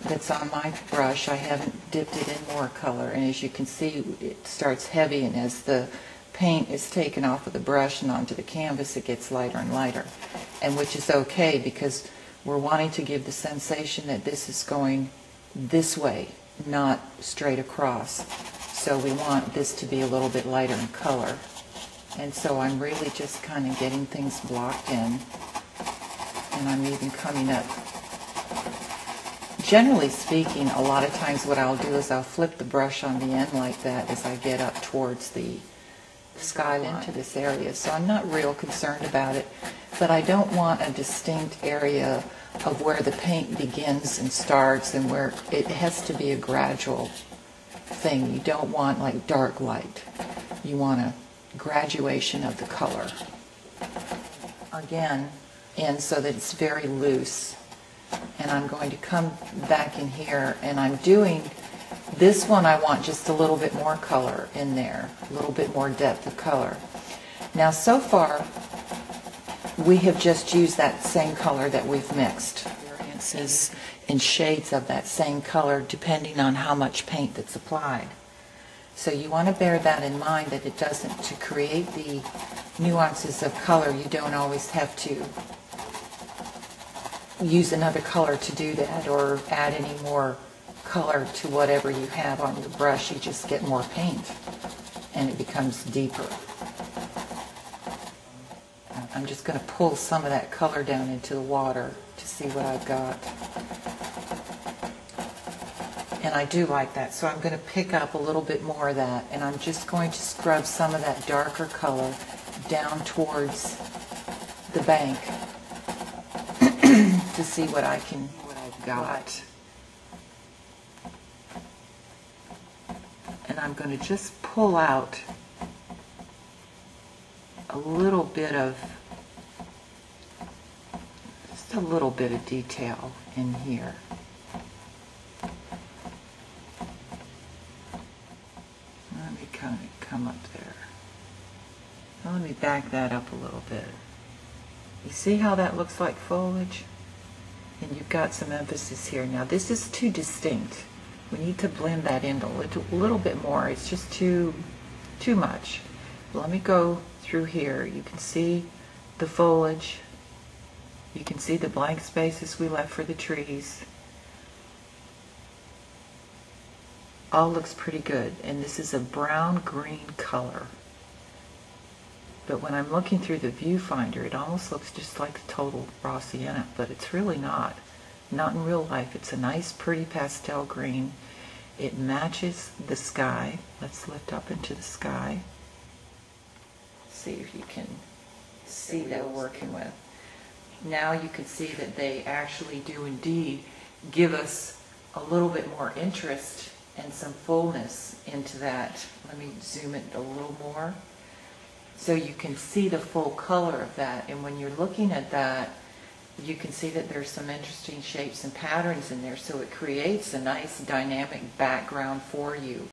that's on my brush. I haven't dipped it in more color, and as you can see, it starts heavy, and as the paint is taken off of the brush and onto the canvas, it gets lighter and lighter, and which is okay because we're wanting to give the sensation that this is going this way, not straight across. So we want this to be a little bit lighter in color. And so I'm really just kind of getting things blocked in, and I'm even coming up. Generally speaking, a lot of times what I'll do is I'll flip the brush on the end like that as I get up towards the skyline into this area. So I'm not real concerned about it, but I don't want a distinct area of where the paint begins and starts, and where it has to be a gradual thing. You don't want like dark light. You want a graduation of the color. Again, and so that it's very loose. And I'm going to come back in here, and I'm doing this one. I want just a little bit more color in there, a little bit more depth of color. Now so far we have just used that same color that we've mixed. Variances in shades of that same color depending on how much paint that's applied. So you want to bear that in mind, that it doesn't, to create the nuances of color, you don't always have to use another color to do that, or add any more color to whatever you have on your brush. You just get more paint and it becomes deeper. I'm just going to pull some of that color down into the water to see what I've got. And I do like that, so I'm going to pick up a little bit more of that, and I'm just going to scrub some of that darker color down towards the bank to see what I've got. And I'm going to just pull out a little bit of, just a little bit of detail in here. Let me kind of come up there. Now let me back that up a little bit. You see how that looks like foliage? And you've got some emphasis here. Now this is too distinct. We need to blend that in a little bit more. It's just too much. Let me go through here. You can see the foliage. You can see the blank spaces we left for the trees. All looks pretty good. And this is a brown-green color. But when I'm looking through the viewfinder, it almost looks just like the total raw sienna, but it's really not. Not in real life. It's a nice, pretty pastel green. It matches the sky. Let's lift up into the sky. See if you can see that we're working with. Now you can see that they actually do indeed give us a little bit more interest and some fullness into that. Let me zoom it a little more. So you can see the full color of that, and when you're looking at that, you can see that there's some interesting shapes and patterns in there, so it creates a nice dynamic background for you.